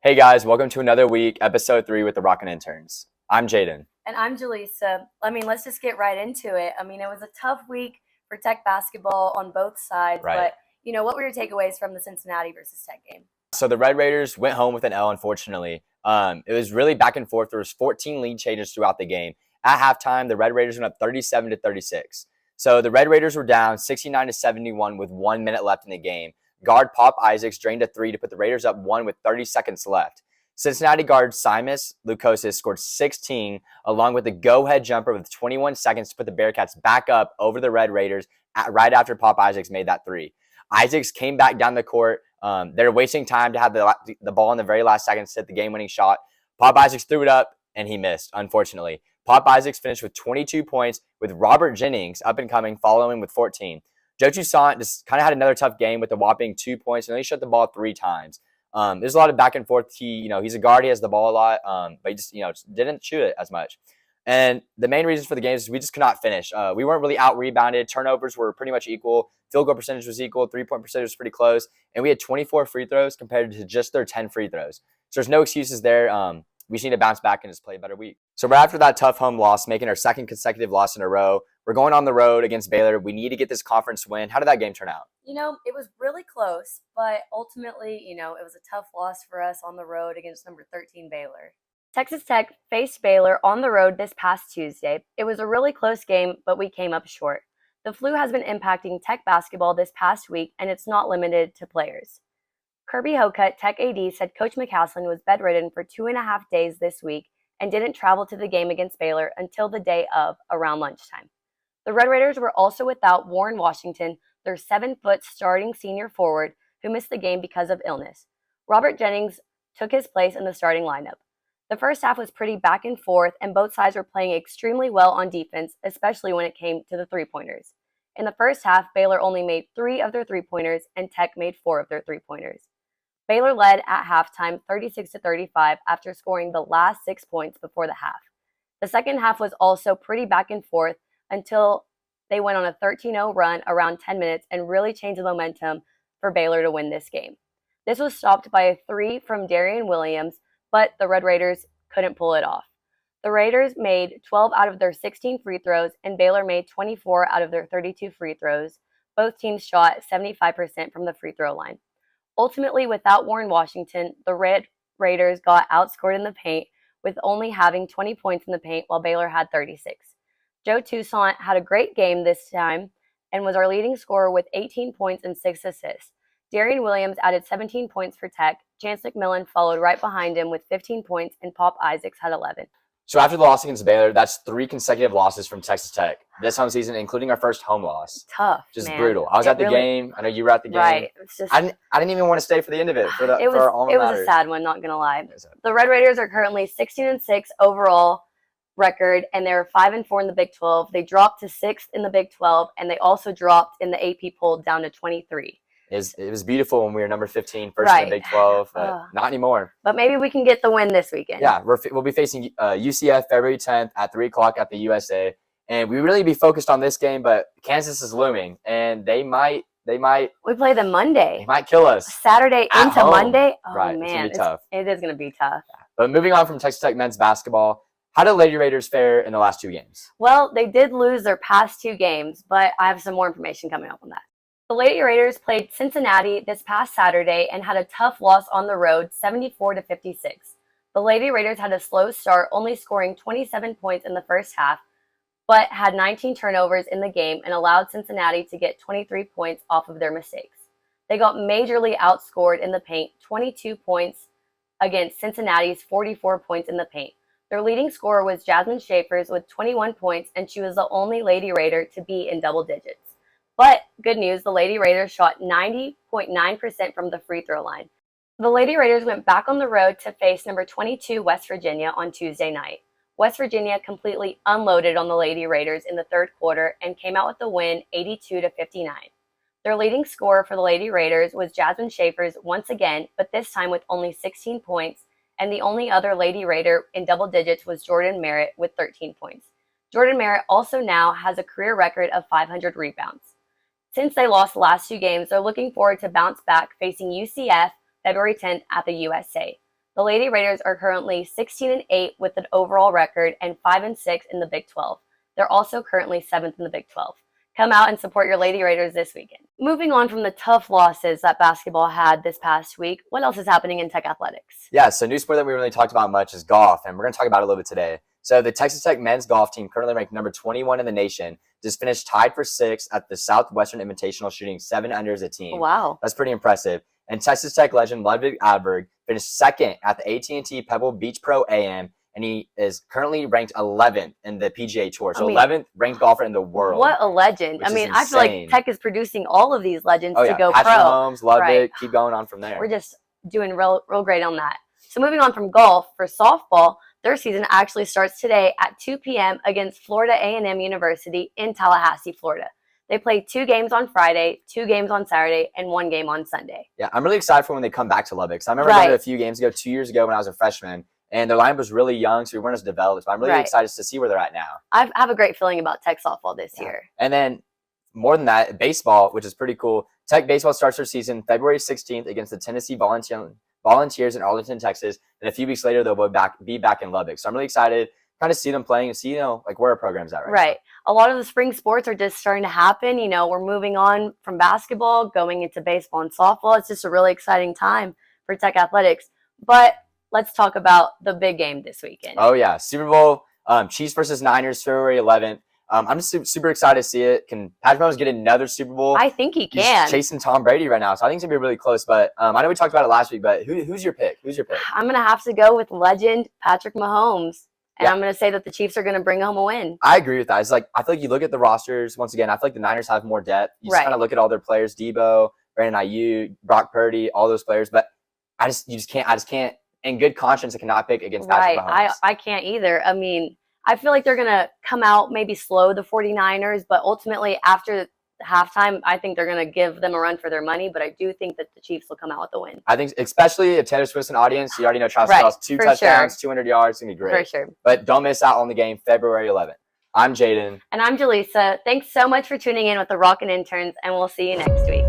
Hey guys, welcome to another week, episode 3 with the Rockin Interns. I'm Jayden. And I'm Julissa. Let's just get right into it. It was a tough week for Tech basketball on both sides, Right. but what were your takeaways from the Cincinnati versus Tech game? So the Red Raiders went home with an L, unfortunately. It was really back and forth. There was 14 lead changes throughout the game. At halftime, the Red Raiders went up 37-36. So the Red Raiders were down 69-71 with 1 minute left in the game. Guard Pop Isaacs drained a three to put the Raiders up 1 with 30 seconds left. Cincinnati guard Simas Lukosis scored 16 along with a go-ahead jumper with 21 seconds to put the Bearcats back up over the Red Raiders right after Pop Isaacs made that three. Isaacs came back down the court. They're wasting time to have the ball in the very last seconds to hit the game-winning shot. Pop Isaacs threw it up, and he missed, unfortunately. Pop Isaacs finished with 22 points, with Robert Jennings up and coming, following with 14. Joe Toussaint just kind of had another tough game with a whopping 2 points, and only shot the ball 3 times. There's a lot of back and forth. He's a guard. He has the ball a lot, but he just didn't shoot it as much. And the main reason for the game is we just could not finish. We weren't really out-rebounded. Turnovers were pretty much equal. Field goal percentage was equal. Three-point percentage was pretty close. And we had 24 free throws compared to just their 10 free throws. So there's no excuses there. We just need to bounce back and just play a better week. So right after that tough home loss, making our second consecutive loss in a row, we're going on the road against Baylor. We need to get this conference win. How did that game turn out? It was really close, but ultimately, it was a tough loss for us on the road against number 13 Baylor. Texas Tech faced Baylor on the road this past Tuesday. It was a really close game, but we came up short. The flu has been impacting Tech basketball this past week, and it's not limited to players. Kirby Hocutt, Tech AD, said Coach McCaslin was bedridden for 2.5 days this week and didn't travel to the game against Baylor until the day of, around lunchtime. The Red Raiders were also without Warren Washington, their 7-foot starting senior forward, who missed the game because of illness. Robert Jennings took his place in the starting lineup. The first half was pretty back and forth, and both sides were playing extremely well on defense, especially when it came to the three-pointers. In the first half, Baylor only made 3 of their three-pointers, and Tech made 4 of their three-pointers. Baylor led at halftime 36-35 after scoring the last 6 points before the half. The second half was also pretty back and forth until they went on a 13-0 run around 10 minutes and really changed the momentum for Baylor to win this game. This was stopped by a 3 from Darian Williams, but the Red Raiders couldn't pull it off. The Raiders made 12 out of their 16 free throws, and Baylor made 24 out of their 32 free throws. Both teams shot 75% from the free throw line. Ultimately, without Warren Washington, the Red Raiders got outscored in the paint, with only having 20 points in the paint while Baylor had 36. Joe Toussaint had a great game this time and was our leading scorer with 18 points and 6 assists. Darian Williams added 17 points for Tech. Chance McMillan followed right behind him with 15 points, and Pop Isaacs had 11. So after the loss against Baylor, that's 3 consecutive losses from Texas Tech this home season, including our first home loss. Tough, just man. brutal. I was at the game. I know you were at the game. Right. It's just, I didn't even want to stay for the end of it. For our alma it was mater. a sad one, not gonna lie. The Red Raiders are currently 16-6 overall record, and they're 5-4 in the Big 12. They dropped to 6th in the Big 12, and they also dropped in the AP poll down to 23. It was beautiful when we were number 15, first in the Big 12, but not anymore. But maybe we can get the win this weekend. Yeah, we'll be facing UCF February 10th at 3 o'clock at the USA, and we really be focused on this game, but Kansas is looming, and they might. We play them Monday. They might kill us. Saturday into home. Monday. Oh right. man, it's tough. It is going to be tough. Yeah. But moving on from Texas Tech men's basketball, how did Lady Raiders fare in the last 2 games? Well, they did lose their past 2 games, but I have some more information coming up on that. The Lady Raiders played Cincinnati this past Saturday and had a tough loss on the road, 74-56. The Lady Raiders had a slow start, only scoring 27 points in the first half, but had 19 turnovers in the game and allowed Cincinnati to get 23 points off of their mistakes. They got majorly outscored in the paint, 22 points against Cincinnati's 44 points in the paint. Their leading scorer was Jasmine Schaefers with 21 points, and she was the only Lady Raider to be in double digits. But good news, the Lady Raiders shot 90.9% from the free throw line. The Lady Raiders went back on the road to face number 22 West Virginia on Tuesday night. West Virginia completely unloaded on the Lady Raiders in the third quarter and came out with the win 82-59. Their leading scorer for the Lady Raiders was Jasmine Schaefers once again, but this time with only 16 points, and the only other Lady Raider in double digits was Jordan Merritt with 13 points. Jordan Merritt also now has a career record of 500 rebounds. Since they lost the last 2 games, they're looking forward to bounce back facing UCF February 10th at the USA. The Lady Raiders are currently 16-8 with an overall record and 5-6 in the Big 12. They're also currently 7th in the Big 12. Come out and support your Lady Raiders this weekend. Moving on from the tough losses that basketball had this past week, what else is happening in Tech athletics? Yeah, so new sport that we really talked about much is golf, and we're going to talk about it a little bit today. So the Texas Tech men's golf team, currently ranked number 21 in the nation, just finished tied for 6th at the Southwestern Invitational, shooting 7 under as a team. Wow. That's pretty impressive. And Texas Tech legend Ludwig Aberg finished 2nd at the AT&T Pebble Beach Pro AM, and he is currently ranked 11th in the PGA Tour. So 11th ranked golfer in the world. What a legend. I mean, I feel like Tech is producing all of these legends to go Patrick pro. Mahomes, Ludwig, keep going on from there. We're just doing real great on that. So moving on from golf, for softball, their season actually starts today at 2 p.m. against Florida A&M University in Tallahassee, Florida. They play 2 games on Friday, 2 games on Saturday, and 1 game on Sunday. Yeah, I'm really excited for when they come back to Lubbock. So I remember going to a few games ago, 2 years ago when I was a freshman, and their lineup was really young, so we weren't as developed. But I'm really excited to see where they're at now. I have a great feeling about Tech softball this year. And then more than that, baseball, which is pretty cool. Tech baseball starts their season February 16th against the Tennessee Volunteers in Arlington, Texas. And a few weeks later, they'll be back in Lubbock. So I'm really excited kind of see them playing and see, like where our program's at right now. A lot of the spring sports are just starting to happen. We're moving on from basketball, going into baseball and softball. It's just a really exciting time for Tech athletics. But let's talk about the big game this weekend. Oh, yeah. Super Bowl, Chiefs versus Niners, February 11th. I'm just super excited to see it. Can Patrick Mahomes get another Super Bowl? I think he can. He's chasing Tom Brady right now, so I think it's going to be really close. But I know we talked about it last week, but who's your pick? I'm going to have to go with legend Patrick Mahomes. And I'm going to say that the Chiefs are going to bring home a win. I agree with that. It's like, I feel like you look at the rosters, once again, I feel like the Niners have more depth. You just kind of look at all their players, Debo, Brandon Ayuk, Brock Purdy, all those players. But I just can't, in good conscience, I cannot pick against Patrick Mahomes. I can't either. I mean, I feel like they're going to come out, maybe slow the 49ers, but ultimately after halftime, I think they're going to give them a run for their money, but I do think that the Chiefs will come out with a win. I think, especially a Taylor Swift audience, you already know Travis Kelce, 2 touchdowns, 200 yards, it's going to be great. For sure. But don't miss out on the game February 11th. I'm Jayden. And I'm Julissa. Thanks so much for tuning in with the Rockin Interns, and we'll see you next week.